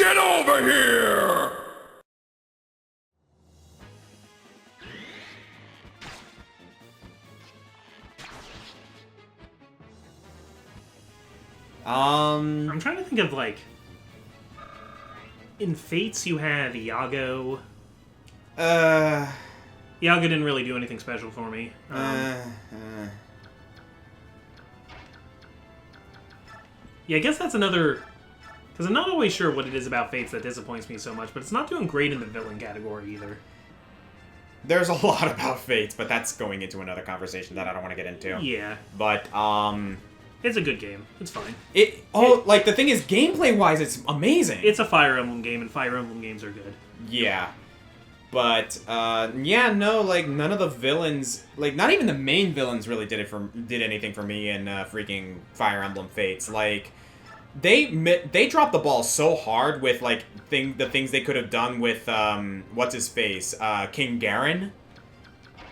Get over here! I'm trying to think of, like... In Fates, you had Iago. Iago didn't really do anything special for me. Yeah, I guess that's another... Because I'm not always sure what it is about Fates that disappoints me so much, but it's not doing great in the villain category either. There's a lot about Fates, but that's going into another conversation that I don't want to get into. Yeah. But, It's a good game. It's fine. Like, the thing is, gameplay-wise, it's amazing. It's a Fire Emblem game, and Fire Emblem games are good. Yeah. But, yeah, no, like, none of the villains... Like, not even the main villains really did anything for me in, freaking Fire Emblem Fates. Like... They dropped the ball so hard with, like, the things they could have done with, what's-his-face, King Garen.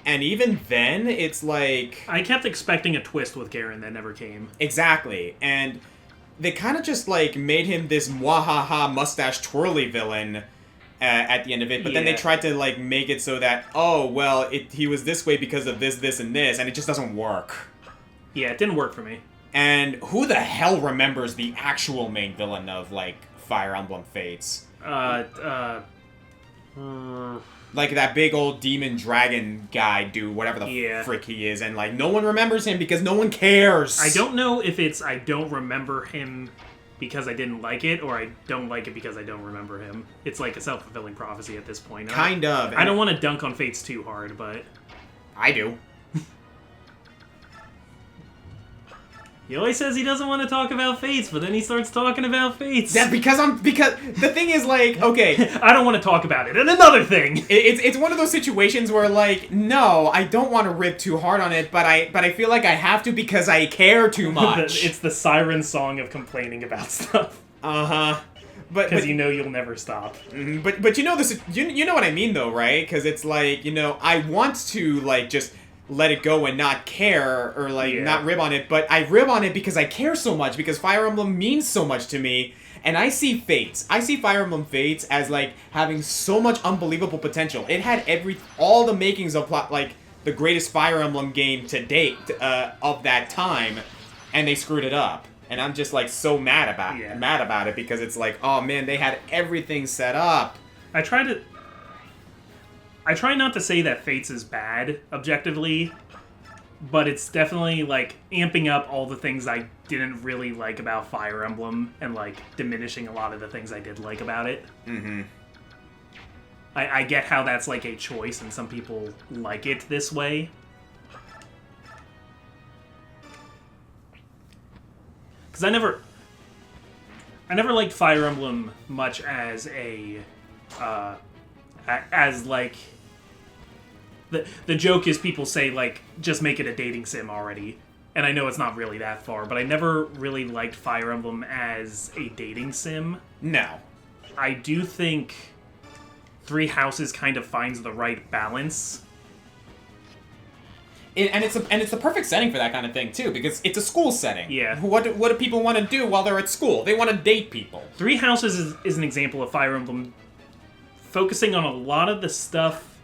And even then, it's like... I kept expecting a twist with Garen that never came. Exactly. And they kind of just, like, made him this mwahaha mustache twirly villain at the end of it. But then they tried to, like, make it so that, oh, well, he was this way because of this, this, and this. And it just doesn't work. Yeah, it didn't work for me. And who the hell remembers the actual main villain of, like, Fire Emblem Fates? Like that big old demon dragon guy dude, whatever the frick he is. And, like, no one remembers him because no one cares. I don't know if it's I don't remember him because I didn't like it, or I don't like it because I don't remember him. It's like a self-fulfilling prophecy at this point. Kind of. I don't want to dunk on Fates too hard, but... I do. He always says he doesn't want to talk about Fates, but then he starts talking about Fates. That's because the thing is, like, okay. I don't want to talk about it. And another thing. It's one of those situations where, like, no, I don't want to rip too hard on it, but I feel like I have to because I care too much. It's the siren song of complaining about stuff. Uh-huh. Because you know you'll never stop. But you know this. You know what I mean, though, right? Because it's like, you know, I want to, like, just let it go and not care, or, like, not rib on it, but I rib on it because I care so much, because Fire Emblem means so much to me, and I see Fire Emblem Fates as, like, having so much unbelievable potential. It had all the makings of, like, the greatest Fire Emblem game to date, of that time, and they screwed it up. And I'm just, like, so mad about it, because it's like, oh man, they had everything set up. I try not to say that Fates is bad, objectively, but it's definitely, like, amping up all the things I didn't really like about Fire Emblem, and, like, diminishing a lot of the things I did like about it. Mm-hmm. I get how that's, like, a choice, and some people like it this way. Because I never liked Fire Emblem much as like... The joke is people say, like, just make it a dating sim already. And I know it's not really that far, but I never really liked Fire Emblem as a dating sim. No. I do think Three Houses kind of finds the right balance. And it's the perfect setting for that kind of thing, too, because it's a school setting. Yeah. What do people want to do while they're at school? They want to date people. Three Houses is an example of Fire Emblem focusing on a lot of the stuff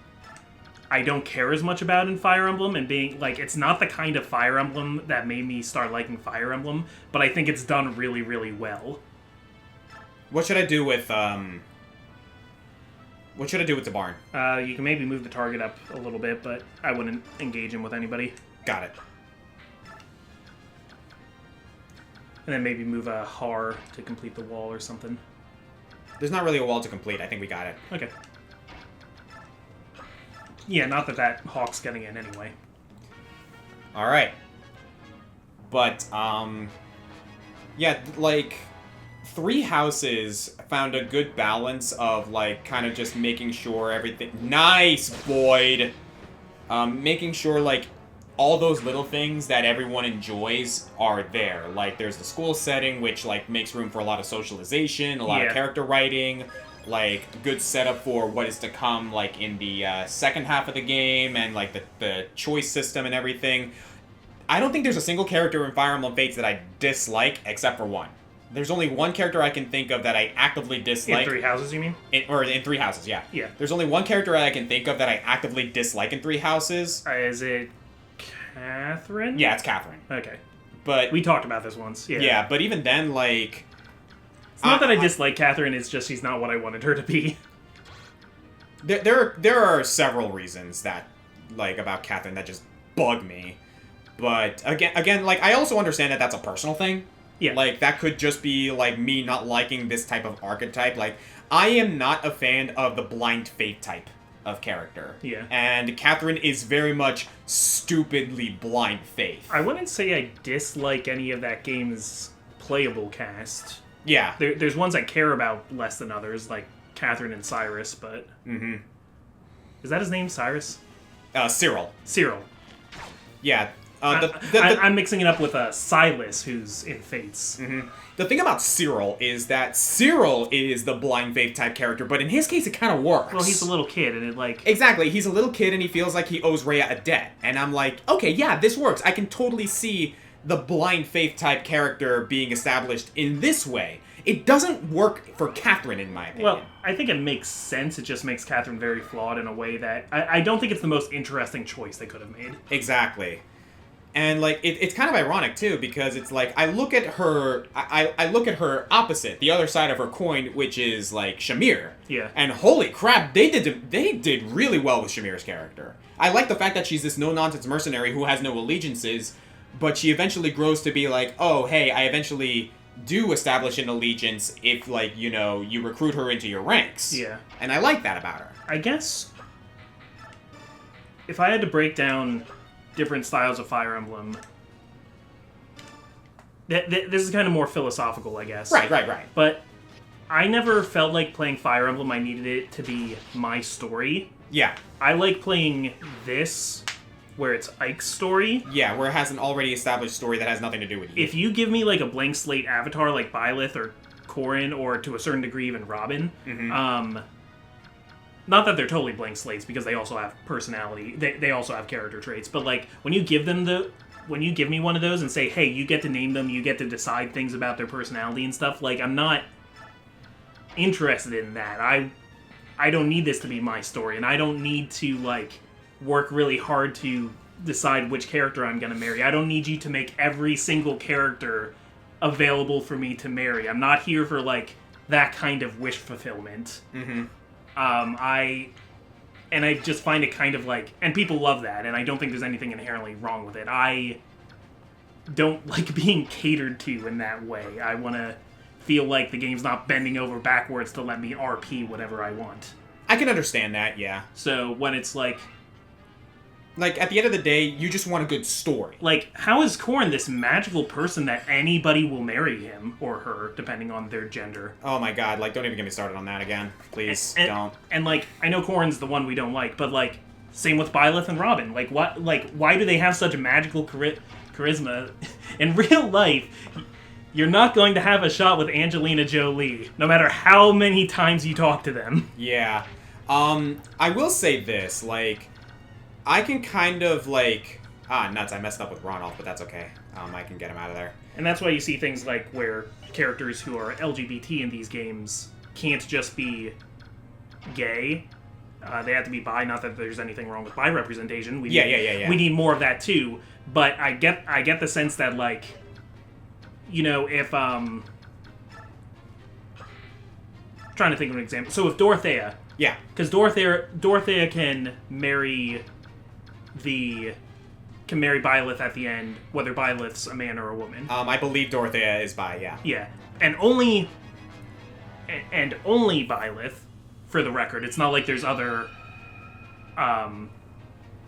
I don't care as much about in Fire Emblem, and being, like, it's not the kind of Fire Emblem that made me start liking Fire Emblem, but I think it's done really, really well. What should I do with the barn? You can maybe move the target up a little bit, but I wouldn't engage him with anybody. Got it. And then maybe move a Har to complete the wall or something. There's not really a wall to complete. I think we got it. Okay. Yeah, not that Hawk's getting in anyway. Alright. But, yeah, like, Three Houses found a good balance of, like, kind of just making sure everything... Nice, Boyd! Making sure, like, all those little things that everyone enjoys are there. Like, there's the school setting, which, like, makes room for a lot of socialization, a lot of character writing, like, good setup for what is to come, like, in the second half of the game, and, like, the choice system and everything. I don't think there's a single character in Fire Emblem Fates that I dislike, except for one. There's only one character I can think of that I actively dislike. In Three Houses, you mean? In Three Houses, yeah. Yeah. There's only one character I can think of that I actively dislike in Three Houses. Is it Catherine? Yeah, it's Catherine. Okay. But we talked about this once. Yeah. Yeah, but even then, like... It's not that I dislike Catherine, it's just she's not what I wanted her to be. There are several reasons that, like, about Catherine that just bug me. But, again, like, I also understand that that's a personal thing. Yeah. Like, that could just be, like, me not liking this type of archetype. Like, I am not a fan of the blind faith type of character. Yeah. And Catherine is very much stupidly blind faith. I wouldn't say I dislike any of that game's playable cast. Yeah. There's ones I care about less than others, like Catherine and Cyrus, but... Mm-hmm. Is that his name, Cyrus? Cyril. Cyril. Yeah. I'm mixing it up with Silas, who's in Fates. Mm-hmm. The thing about Cyril is that Cyril is the blind faith type character, but in his case, it kind of works. Well, he's a little kid, and it, like... Exactly. He's a little kid, and he feels like he owes Rhea a debt. And I'm like, okay, yeah, this works. I can totally see the blind faith type character being established in this way. It doesn't work for Catherine, in my opinion. Well, I think it makes sense. It just makes Catherine very flawed in a way that... I don't think it's the most interesting choice they could have made. Exactly. And, like, it's kind of ironic, too, because it's like, I look at her... I look at her opposite, the other side of her coin, which is, like, Shamir. Yeah. And holy crap, they did really well with Shamir's character. I like the fact that she's this no-nonsense mercenary who has no allegiances, but she eventually grows to be like, oh, hey, I eventually do establish an allegiance if, like, you know, you recruit her into your ranks. Yeah. And I like that about her. I guess if I had to break down different styles of Fire Emblem, this is kind of more philosophical, I guess. Right. But I never felt like playing Fire Emblem I needed it to be my story. Yeah. I like playing this where it's Ike's story. Yeah, where it has an already established story that has nothing to do with you. If you give me, like, a blank slate avatar like Byleth or Corrin, or to a certain degree even Robin, not that they're totally blank slates, because they also have personality, they also have character traits, but, like, when you give me one of those and say, hey, you get to name them, you get to decide things about their personality and stuff, like, I'm not interested in that. I don't need this to be my story, and I don't need to, like, work really hard to decide which character I'm going to marry. I don't need you to make every single character available for me to marry. I'm not here for, like, that kind of wish fulfillment. Mm-hmm. I just find it kind of like... And people love that, and I don't think there's anything inherently wrong with it. I don't like being catered to in that way. I want to feel like the game's not bending over backwards to let me RP whatever I want. I can understand that, yeah. So when it's like... Like, at the end of the day, you just want a good story. Like, how is Corrin this magical person that anybody will marry him or her, depending on their gender? Oh my god, like, don't even get me started on that again. Please, don't. And, like, I know Corrin's the one we don't like, but, like, same with Byleth and Robin. Like, what? Like, why do they have such magical charisma? In real life, you're not going to have a shot with Angelina Jolie, no matter how many times you talk to them. Yeah. I will say this, like... I can kind of, like... nuts, I messed up with Ronald, but that's okay. I can get him out of there. And that's why you see things like where characters who are LGBT in these games can't just be gay. They have to be bi, not that there's anything wrong with bi representation. We need more of that, too. But I get the sense that, like... You know, if, trying to think of an example. So if Dorothea... Yeah. Because Dorothea can marry... can marry Byleth at the end, whether Byleth's a man or a woman. I believe Dorothea is bi, yeah. Yeah. And only Byleth, for the record. It's not like there's other... well,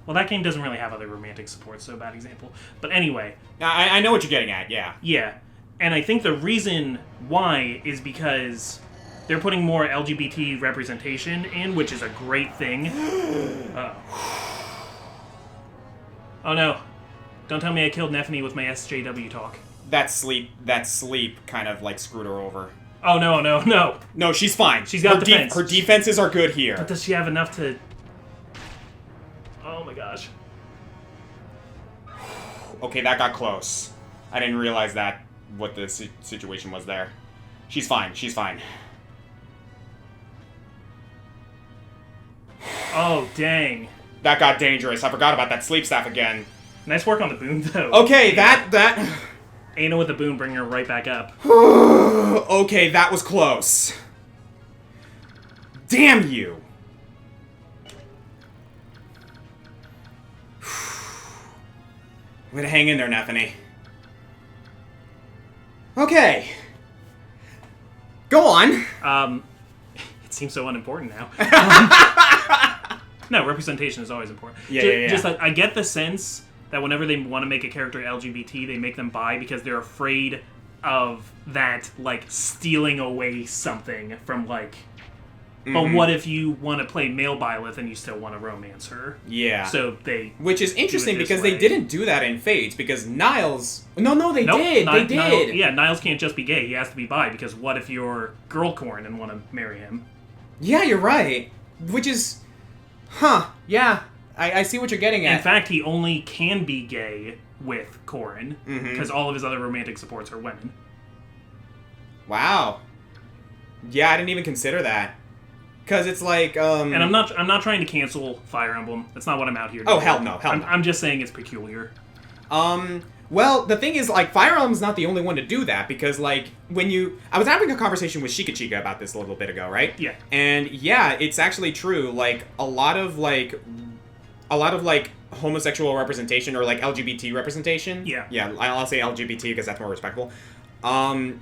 that game doesn't really have other romantic support, so bad example. But anyway... I know what you're getting at, yeah. Yeah. And I think the reason why is because... They're putting more LGBT representation in, which is a great thing. Oh no. Don't tell me I killed Nephany with my SJW talk. That sleep kind of, like, screwed her over. Oh, no. No, she's fine. She's got defense. Her defenses are good here. But does she have enough to... Oh my gosh. Okay, that got close. I didn't realize that what the situation was there. She's fine. She's fine. Oh, dang. That got dangerous. I forgot about that sleep staff again. Nice work on the boon, though. Okay, that... Ana with the boon, bringing her right back up. Okay, that was close. Damn you. Way to hang in there, Nethany. Okay. Go on. It seems so unimportant now. No, representation is always important. Yeah. Just I get the sense that whenever they want to make a character LGBT, they make them bi because they're afraid of that, like, stealing away something from, like... But what if you want to play male Byleth and you still want to romance her? Yeah. So they... Which is interesting because way. they didn't do that in Fates, because Niles... No, they Nope, did! They did! Niles can't just be gay, he has to be bi, because what if you're girlcorn and want to marry him? Yeah, you're right. Which is... Huh. Yeah. I see what you're getting at. In fact, he only can be gay with Corrin, because all of his other romantic supports are women. Wow. Yeah, I didn't even consider that. Because it's like, And I'm not trying to cancel Fire Emblem. That's not what I'm out here doing. Oh, hell no, no. I'm just saying it's peculiar. Well, the thing is, like, Fire Emblem's not the only one to do that, because, like, when you... I was having a conversation with Shika Chika about this a little bit ago, right? Yeah. And, yeah, it's actually true. Like, a lot of, like, homosexual representation, or, like, LGBT representation... Yeah. Yeah, I'll say LGBT because that's more respectful.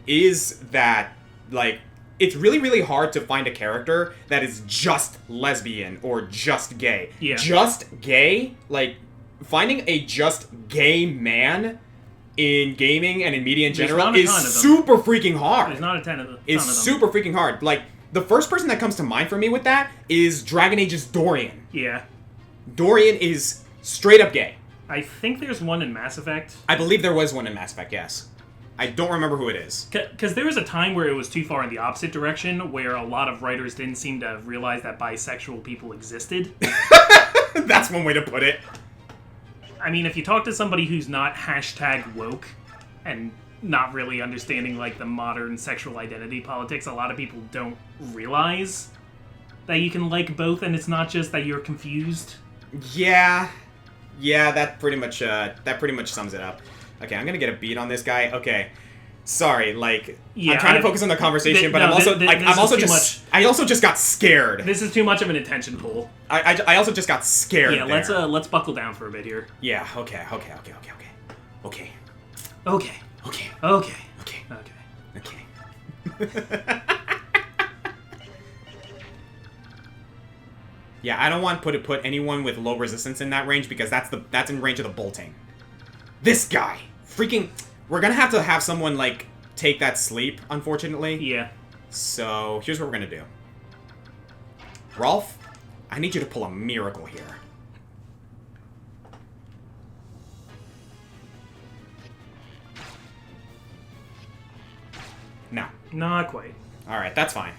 Is that, like... It's really, really hard to find a character that is just lesbian or just gay. Yeah. Just gay, like, finding a just gay man in gaming and in media in general is super freaking hard. There's not a ton of them. It's super freaking hard. Like, the first person that comes to mind for me with that is Dragon Age's Dorian. Yeah. Dorian is straight up gay. I think there's one in Mass Effect. I believe there was one in Mass Effect, yes. I don't remember who it is. Because there was a time where it was too far in the opposite direction, where a lot of writers didn't seem to realize that bisexual people existed. That's one way to put it. I mean, if you talk to somebody who's not #woke and not really understanding, like, the modern sexual identity politics, a lot of people don't realize that you can like both, and it's not just that you're confused. Yeah, that pretty much sums it up. Okay, I'm gonna get a beat on this guy. Okay, sorry, like, yeah, I'm trying to focus on the conversation, but I also just got scared. This is too much of an attention pull. I also just got scared. Yeah, there. let's buckle down for a bit here. Yeah. Okay. Yeah, I don't want to put anyone with low resistance in that range, because that's in range of the bolting. This guy! Freaking... We're gonna have someone, like, take that sleep, unfortunately. Yeah. So, here's what we're gonna do. Rolf, I need you to pull a miracle here. No. Not quite. Alright, that's fine.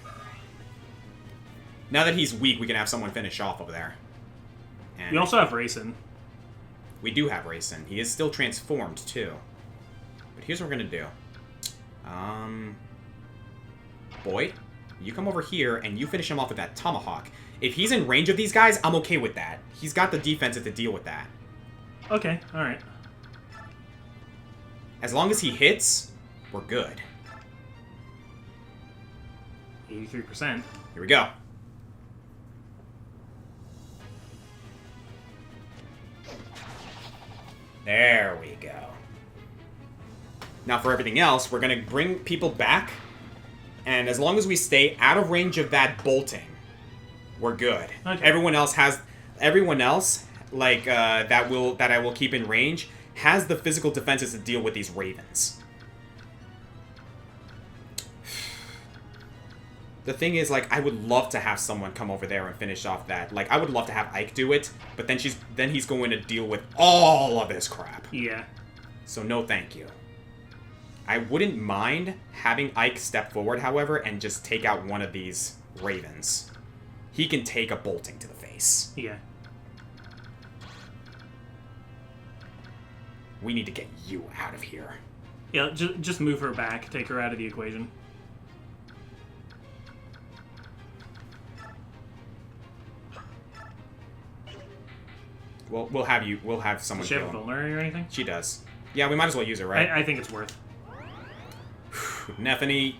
Now that he's weak, we can have someone finish off over there. And we also have Raisin. We do have Raisin. He is still transformed, too. But here's what we're gonna do. Boyd, you come over here, and you finish him off with that Tomahawk. If he's in range of these guys, I'm okay with that. He's got the defensive to deal with that. Okay, alright. As long as he hits, we're good. 83%. Here we go. There we go. Now for everything else, we're going to bring people back, and as long as we stay out of range of that bolting, we're good. Okay. Everyone else, like, that I will keep in range, has the physical defenses to deal with these ravens. The thing is, like, I would love to have someone come over there and finish off that. Like, I would love to have Ike do it, but then he's going to deal with all of this crap. Yeah. So no thank you. I wouldn't mind having Ike step forward, however, and just take out one of these ravens. He can take a bolting to the face. Yeah. We need to get you out of here. Yeah, just move her back. Take her out of the equation. We'll have someone. Does she have kill a him. vulnerary or anything? She does. Yeah, we might as well use it, right? I think it's worth. Nethany,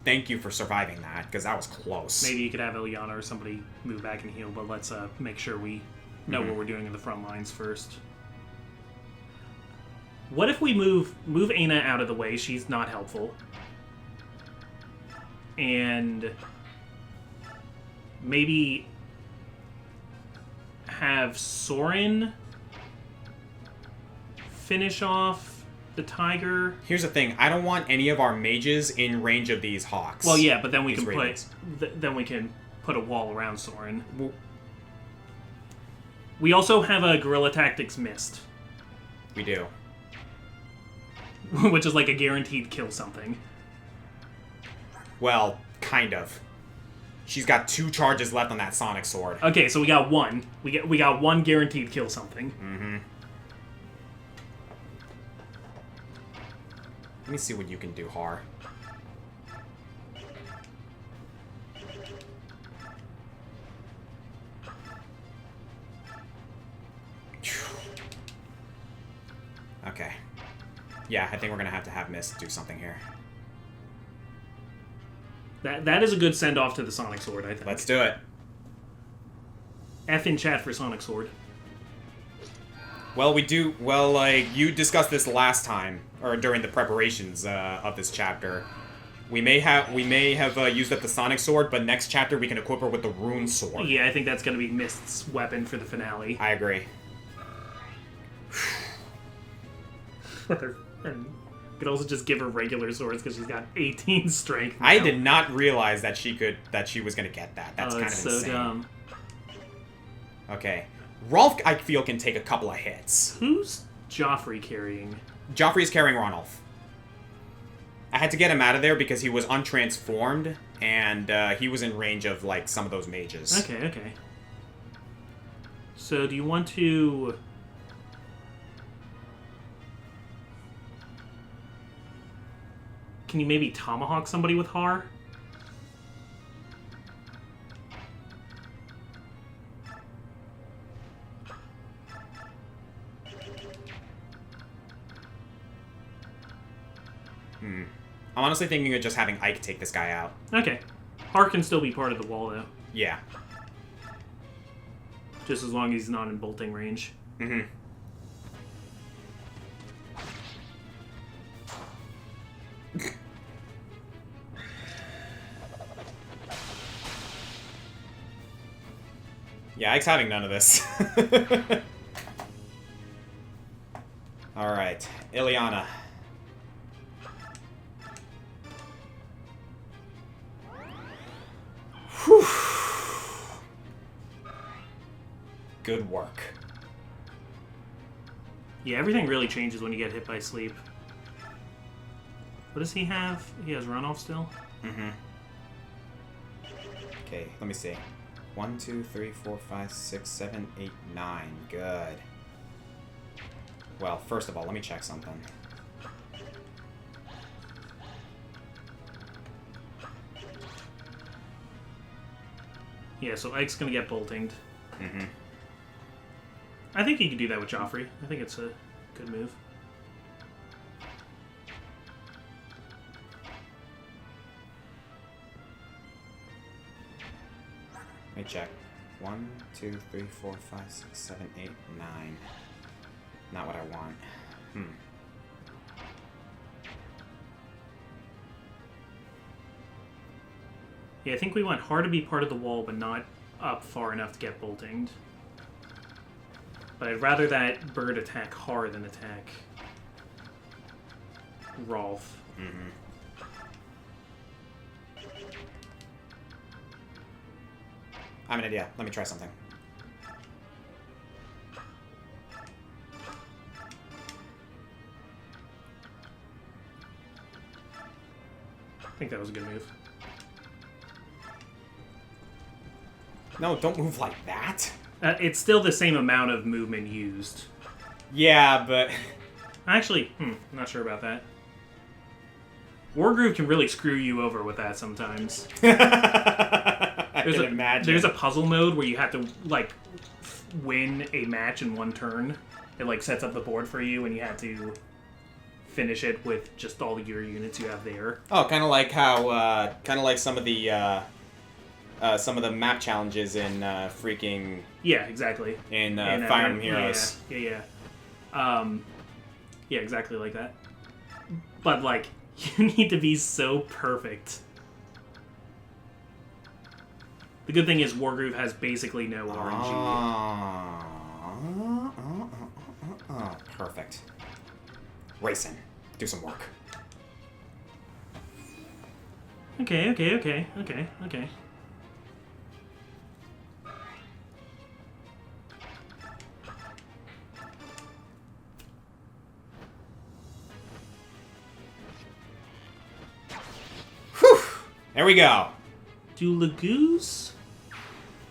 thank you for surviving that, because that was close. Maybe you could have Ilyana or somebody move back and heal, but let's make sure we know what we're doing in the front lines first. What if we move Aina out of the way? She's not helpful. And maybe have Soren finish off the tiger. Here's the thing: I don't want any of our mages in range of these hawks. Well, yeah, but then we These can ravens. then we can put a wall around Soren. We also have a guerrilla tactics mist, We do. which is like a guaranteed kill something. Well, kind of. She's got 2 charges left on that sonic sword. Okay, so we got one. We got one guaranteed kill something. Mm-hmm. Let me see what you can do, Har. Okay. Yeah, I think we're gonna have Mist do something here. That is a good send off to the Sonic Sword, I think. Let's do it. F in chat for Sonic Sword. Well, you discussed this last time, or during the preparations of this chapter. We may have used up the Sonic Sword, but next chapter we can equip her with the Rune Sword. Yeah, I think that's going to be Mist's weapon for the finale. I agree. And you could also just give her regular swords because she's got 18 strength now. I did not realize that she was gonna get that. That's kind of so insane. dumb. Okay. Rolf, I feel, can take a couple of hits. Who's Joffrey carrying? Joffrey's carrying Ronolf. I had to get him out of there because he was untransformed, and he was in range of, like, some of those mages. Okay. So do you want to... Can you maybe tomahawk somebody with Har? I'm honestly thinking of just having Ike take this guy out. Okay. Har can still be part of the wall, though. Yeah. Just as long as he's not in bolting range. Mm-hmm. Yeah, Ike's having none of this. Alright, Ilyana. Whew. Good work. Yeah, everything really changes when you get hit by sleep. What does he have? He has runoff still? Mm-hmm. Okay, let me see. 1, 2, 3, 4, 5, 6, 7, 8, 9. Good. Well, first of all, let me check something. Yeah, so Ike's gonna get boltinged. Mm-hmm. I think he could do that with Joffrey. I think it's a good move. Let me check. 1, 2, 3, 4, 5, 6, 7, 8, 9. Not what I want. Yeah, I think we want Har to be part of the wall, but not up far enough to get boltinged. But I'd rather that bird attack Har than attack Rolf. Mm-hmm. I have an idea. Let me try something. I think that was a good move. No, don't move like that. It's still the same amount of movement used. Yeah, but... Actually, not sure about that. Wargroove can really screw you over with that sometimes. I can imagine. There's a puzzle mode where you have to, like, win a match in one turn. It, like, sets up the board for you, and you have to finish it with just all your units you have there. Oh, kind of like how, some of the map challenges in freaking... Yeah, exactly. In Fire Emblem Heroes. Yeah, exactly like that. But, like, you need to be so perfect. The good thing is Wargroove has basically no RNG. Perfect. Racing. Do some work. Okay. Whew! There we go. Do Lagoos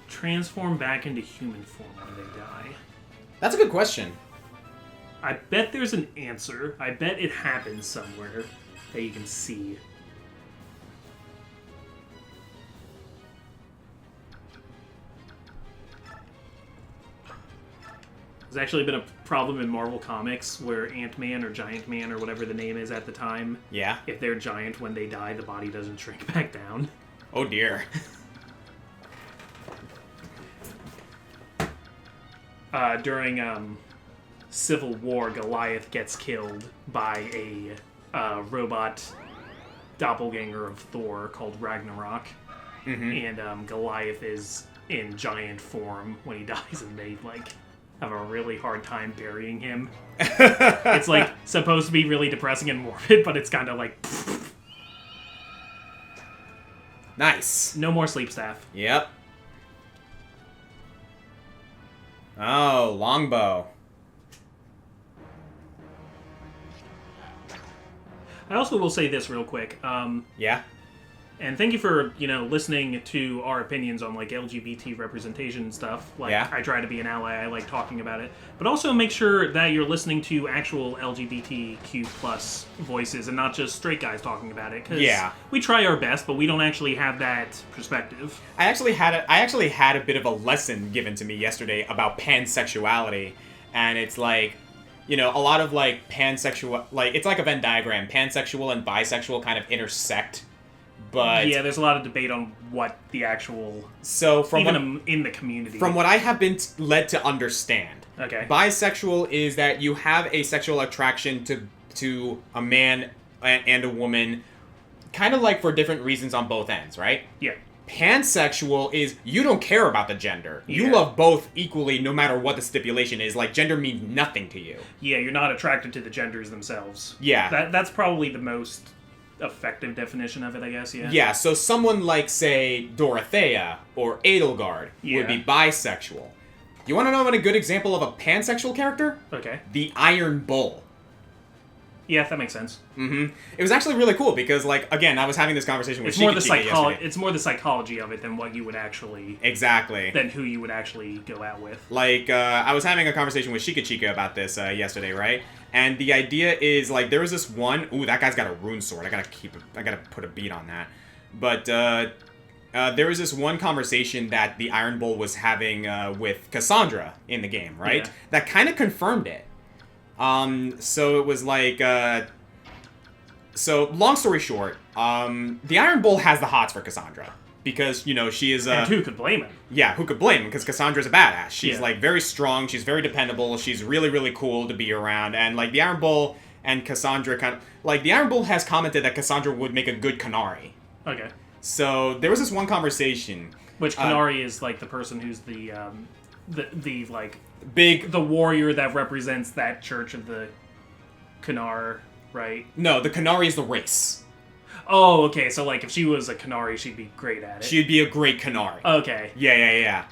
transform back into human form when they die? That's a good question. I bet there's an answer. I bet it happens somewhere that you can see. There's actually been a problem in Marvel Comics where Ant-Man or Giant Man or whatever the name is at the time. Yeah. If they're giant, when they die, the body doesn't shrink back down. Oh dear. During Civil War, Goliath gets killed by a robot doppelganger of Thor called Ragnarok. Mm-hmm. And Goliath is in giant form when he dies, and they, like, have a really hard time burying him. It's, like, supposed to be really depressing and morbid, but it's kind of like... Nice. No more sleep staff. Yep. Oh, longbow. I also will say this real quick. Yeah? And thank you for, listening to our opinions on, like, LGBT representation and stuff. Like, yeah. I try to be an ally. I like talking about it. But also make sure that you're listening to actual LGBTQ plus voices and not just straight guys talking about it. Because we try our best, but we don't actually have that perspective. I actually had a bit of a lesson given to me yesterday about pansexuality. And it's like, a lot of, like, pansexual... Like, it's like a Venn diagram. Pansexual and bisexual kind of intersect. But yeah, there's a lot of debate on what the actual... So from even in the community. From what I have been led to understand, okay, bisexual is that you have a sexual attraction to a man and a woman, kind of like for different reasons on both ends, right? Yeah. Pansexual is you don't care about the gender. Yeah. You love both equally, no matter what the stipulation is. Like, gender means nothing to you. Yeah, you're not attracted to the genders themselves. Yeah. That's probably the most effective definition of it, I guess, yeah. Yeah, so someone like, say, Dorothea or Edelgard would be bisexual. You want to know a good example of a pansexual character? Okay. The Iron Bull. Yeah, that makes sense. Mm-hmm. It was actually really cool because, like, again, I was having this conversation with yesterday. It's more the psychology of it than what you would actually... Exactly. Than who you would actually go out with. Like, I was having a conversation with Chica about this yesterday, right? And the idea is, like, there was this one... Ooh, that guy's got a rune sword. I gotta put a beat on that. But, there was this one conversation that the Iron Bull was having with Cassandra in the game, right? Yeah. That kind of confirmed it. So it was like, so long story short, the Iron Bull has the hots for Cassandra. Because, she is and who could blame him? Yeah, who could blame him? Because Cassandra's a badass. She's, like, very strong, she's very dependable, she's really, really cool to be around, and, like, the Iron Bull and Cassandra kind of... Like, the Iron Bull has commented that Cassandra would make a good Qunari. Okay. So, there was this one conversation... Which Qunari is, like, the person who's the big... The warrior that represents that church of the Qunari, right? No, the Qunari is the race. Oh, okay, so, like, if she was a Qunari, she'd be great at it. She'd be a great Qunari. Okay. Yeah.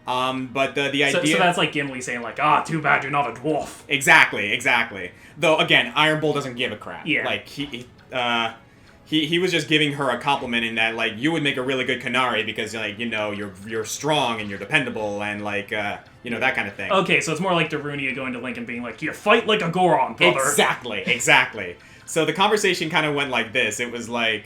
But the idea... So that's like Gimli saying, like, too bad you're not a dwarf. Exactly. Though, again, Iron Bull doesn't give a crap. Yeah. Like, he was just giving her a compliment in that, like, you would make a really good Qunari because, like, you're strong and you're dependable and, like, that kind of thing. Okay, so it's more like Darunia going to Link and being like, you fight like a Goron, brother. Exactly. So the conversation kind of went like this. It was like,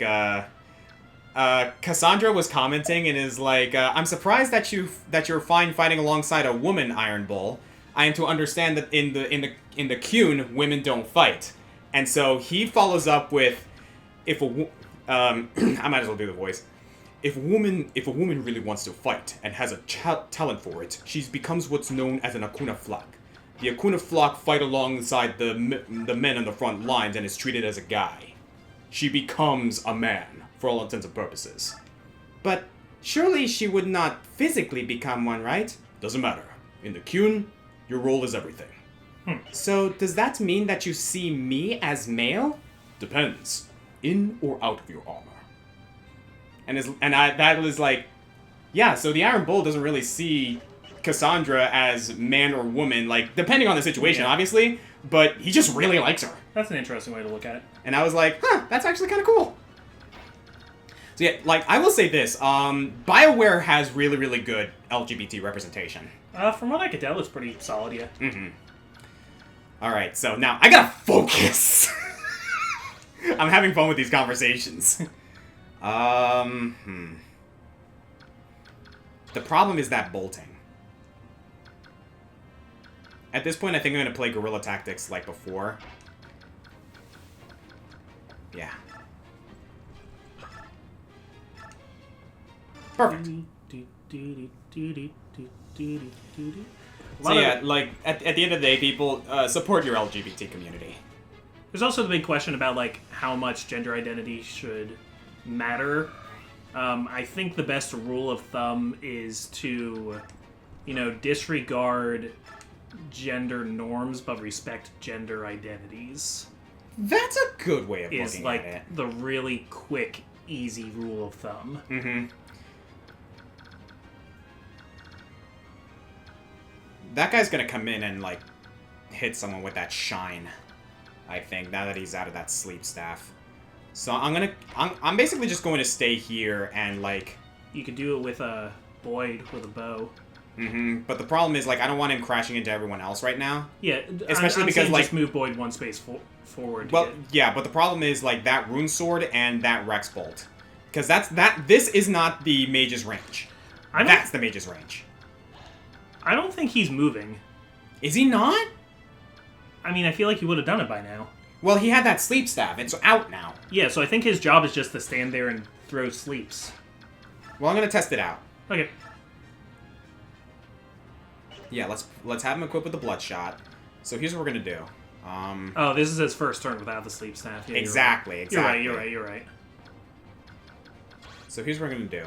Cassandra was commenting and is like, I'm surprised that you're fine fighting alongside a woman, Iron Bull. I am to understand that in the Qun, women don't fight. And so he follows up with, I might as well do the voice. If a woman really wants to fight and has a talent for it, she becomes what's known as an Akuna Flock. The Akuna Flock fight alongside the men on the front lines and is treated as a guy. She becomes a man, for all intents and purposes. But surely she would not physically become one, right? Doesn't matter. In the Qun, your role is everything. So does that mean that you see me as male? Depends. In or out of your armor. That was like, yeah, so the Iron Bull doesn't really see Cassandra as man or woman, like, depending on the situation, obviously, but he just really likes her. That's an interesting way to look at it. And I was like, huh, that's actually kind of cool. So yeah, like, I will say this, BioWare has really, really good LGBT representation. From what I could tell, it's pretty solid, yeah. Mm-hmm. Alright, so now, I gotta focus! I'm having fun with these conversations. The problem is that bolting. At this point, I think I'm gonna play guerrilla tactics like before. Yeah. Perfect. So yeah, like, at the end of the day, people, support your LGBT community. There's also the big question about, like, how much gender identity should matter. I think the best rule of thumb is to, disregard gender norms but respect gender identities. That's a good way of looking at it. Is, like, the really quick, easy rule of thumb. Mm-hmm. That guy's gonna come in and, like, hit someone with that shine, I think, now that he's out of that sleep staff. So I'm basically just going to stay here and, like... You could do it with a Boyd with a bow. Mm-hmm. But the problem is, like, I don't want him crashing into everyone else right now. Yeah, especially I'm because, like... just move Boyd one space forward. Well, yeah, but the problem is, like, that Rune Sword and that Rex Bolt. Because this is not the mage's range. That's the mage's range. I don't think he's moving. Is he not? I mean, I feel like he would have done it by now. Well, he had that sleep staff. It's out now. Yeah, so I think his job is just to stand there and throw sleeps. Well, I'm gonna test it out. Okay. Yeah, let's have him equipped with the Bloodshot. So here's what we're gonna do. Oh, this is his first turn without the sleep staff. Yeah, exactly. You're right. So here's what we're gonna do.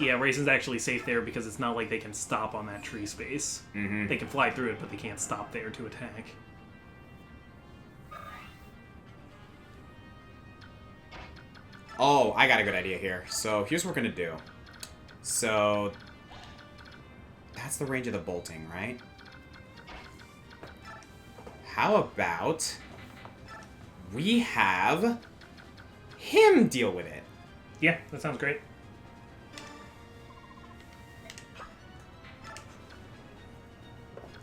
Yeah, Raisin's actually safe there because it's not like they can stop on that tree space. Mm-hmm. They can fly through it, but they can't stop there to attack. Oh, I got a good idea here. So here's what we're gonna do. So that's the range of the bolting, right? How about we have him deal with it? Yeah, that sounds great.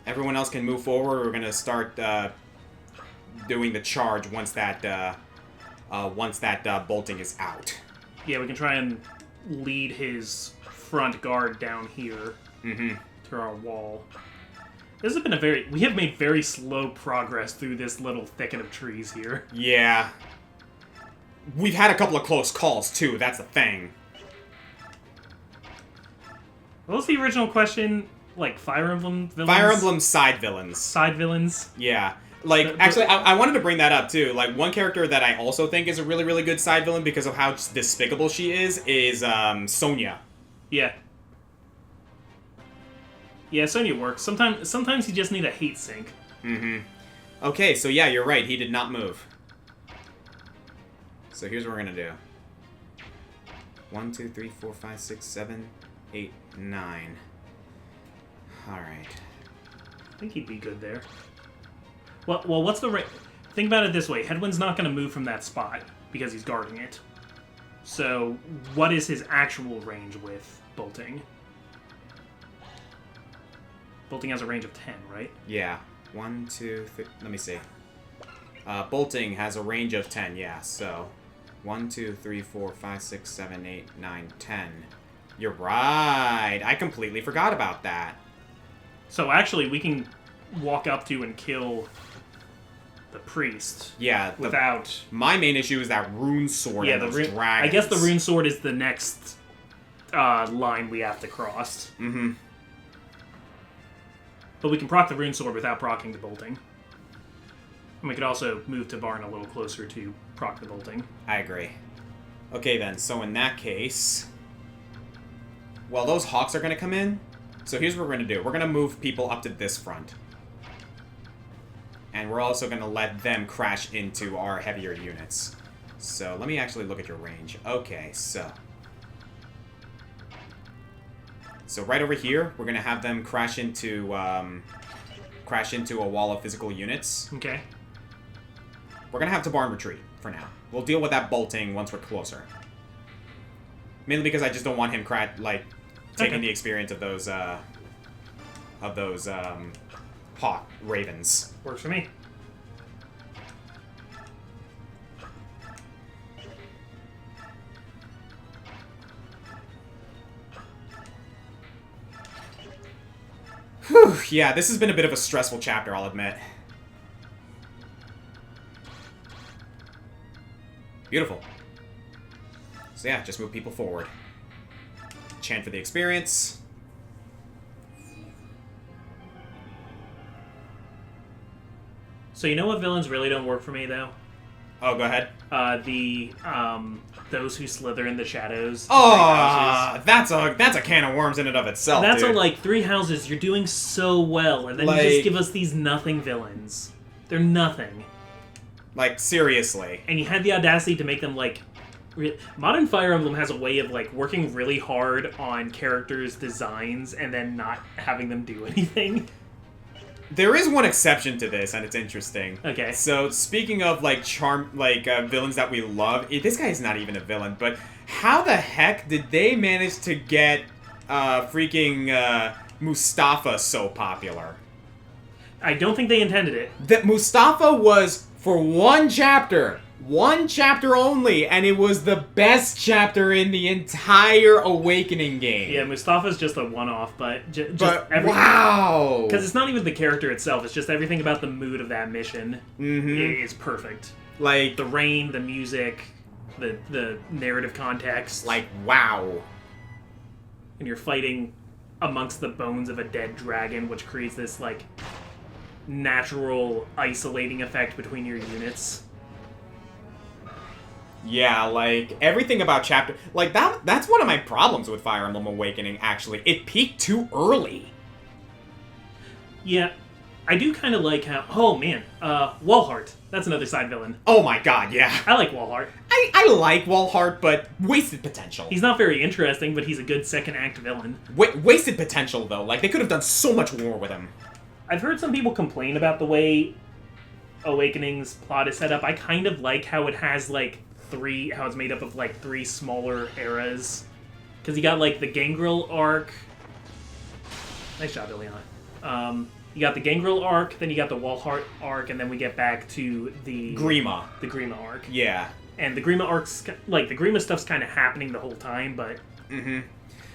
Everyone else can move forward. We're gonna start doing the charge once that bolting is out. Yeah, we can try and lead his front guard down here to our wall. This has been we have made very slow progress through this little thicket of trees here. Yeah. We've had a couple of close calls, too. That's the thing. What was the original question? Like, Fire Emblem villains? Fire Emblem side villains. Side villains? Yeah. Like, actually, I wanted to bring that up, too. Like, one character that I also think is a really, really good side villain because of how despicable she is Sonia. Yeah. Yeah, Sonia works. Sometimes you just need a hate sync. Mm-hmm. Okay, so yeah, you're right. He did not move. So here's what we're gonna do. 1, 2, 3, 4, 5, 6, 7, 8, 9. Alright. I think he'd be good there. Well, what's the range? Think about it this way. Headwind's not going to move from that spot because he's guarding it. So, what is his actual range with bolting? Bolting has a range of 10, right? Yeah. 1, 2, 3... Let me see. Bolting has a range of 10, yeah, so... 1, 2, 3, 4, 5, 6, 7, 8, 9, 10. You're right! I completely forgot about that. So actually, we can walk up to and kill the priest. Yeah. Without... My main issue is that rune sword and those dragons. I guess the rune sword is the next line we have to cross. Mm-hmm. But we can proc the rune sword without proccing the bolting. And we could also move to Barn a little closer to proc the bolting. I agree. Okay then, so in that case... Well, those hawks are going to come in. So here's what we're going to do. We're going to move people up to this front. And we're also going to let them crash into our heavier units. So let me actually look at your range. Okay, so... So right over here, we're going to have them crash into a wall of physical units. Okay. We're going to have to barn retreat for now. We'll deal with that bolting once we're closer. Mainly because I just don't want him taking the experience of those hawk ravens. Works for me. Whew, yeah, this has been a bit of a stressful chapter, I'll admit. Beautiful. So yeah, just move people forward. Chant for the experience. So you know what villains really don't work for me, though? Oh, go ahead. Those who slither in the shadows. Oh, that's a can of worms in and of itself, That's dude. like 3 houses. You're doing so well, and then you just give us these nothing villains. They're nothing. Like, seriously. And you had the audacity to make them, like... Modern Fire Emblem has a way of, like, working really hard on characters' designs and then not having them do anything. There is one exception to this, and it's interesting. Okay. So, speaking of, like, villains that we love, this guy is not even a villain, but how the heck did they manage to get, freaking, Mustafa so popular? I don't think they intended it. That Mustafa was, for one chapter only, and it was the best chapter in the entire Awakening game. Yeah, Mustafa's just a one-off, but wow! Because it's not even the character itself, it's just everything about the mood of that mission is perfect. Like... The rain, the music, the narrative context. Like, wow. And you're fighting amongst the bones of a dead dragon, which creates this, like, natural isolating effect between your units. Yeah, like, everything about chapter... Like, that's one of my problems with Fire Emblem Awakening, actually. It peaked too early. Yeah, I do kind of like how... Oh, man. Walhart. That's another side villain. Oh my god, yeah. I like Walhart. I like Walhart, but wasted potential. He's not very interesting, but he's a good second act villain. Wasted potential, though. Like, they could have done so much more with him. I've heard some people complain about the way Awakening's plot is set up. I kind of like how it has, like... how it's made up of, like, 3 smaller eras. Because you got, like, the Gangrel arc. Nice job, Ileana. You got the Gangrel arc, then you got the Walhart arc, and then we get back to the... Grima. The Grima arc. Yeah. And the Grima arc's... Like, the Grima stuff's kind of happening the whole time, but...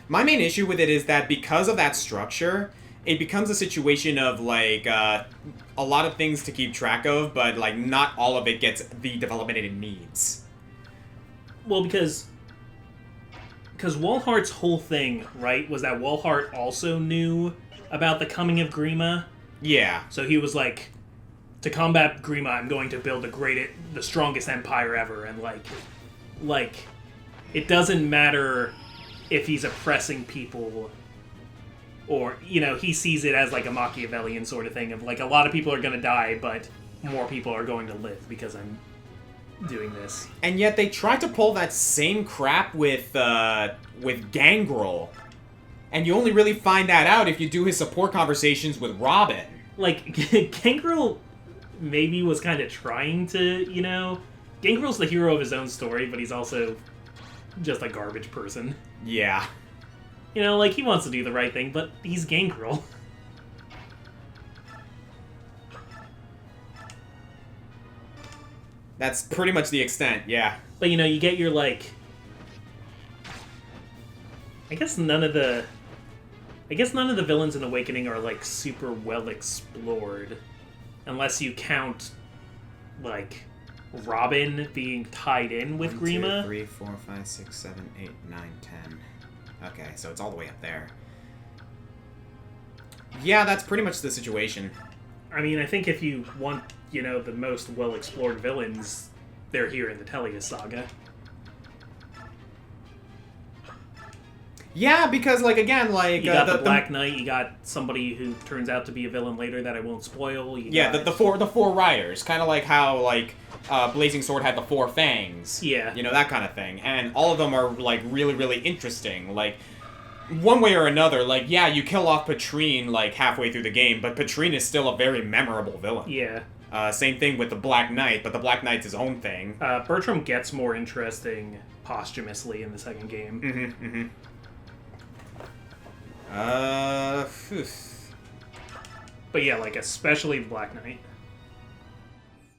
My main issue with it is that because of that structure, it becomes a situation of, like, a lot of things to keep track of, but, like, not all of it gets the development it needs. Well, because Walhart's whole thing, right, was that Walhart also knew about the coming of Grima. Yeah. So he was like, to combat Grima, I'm going to build the strongest empire ever, and like, it doesn't matter if he's oppressing people, or, you know, he sees it as like a Machiavellian sort of thing of like, a lot of people are going to die, but more people are going to live because I'm doing this. And yet they tried to pull that same crap with Gangrel. And you only really find that out if you do his support conversations with Robin. Like, Gangrel maybe was kind of trying to, you know... Gangrel's the hero of his own story, but he's also just a garbage person. Yeah. You know, like, he wants to do the right thing, but he's Gangrel. That's pretty much the extent, yeah. But, you know, you get your, like... I guess none of the villains in Awakening are, like, super well explored. Unless you count, like, Robin being tied in with 1, 2, Grima. 3, 4, 5, 6, 7, 8, 9, 10. Okay, so it's all the way up there. Yeah, that's pretty much the situation. I mean, I think if you want, you know, the most well-explored villains, they're here in the Tellius saga. Yeah, because, like, again, like... You got the Black Knight, you got somebody who turns out to be a villain later that I won't spoil. The four riders, kind of like how, like, Blazing Sword had the 4 fangs. Yeah. You know, that kind of thing. And all of them are, like, really, really interesting. Like, one way or another, like, yeah, you kill off Patrine, like, halfway through the game, but Patrine is still a very memorable villain. Yeah. Same thing with the Black Knight, but the Black Knight's his own thing. Bertram gets more interesting posthumously in the second game. Mm-hmm, mm-hmm. But yeah, like, especially the Black Knight.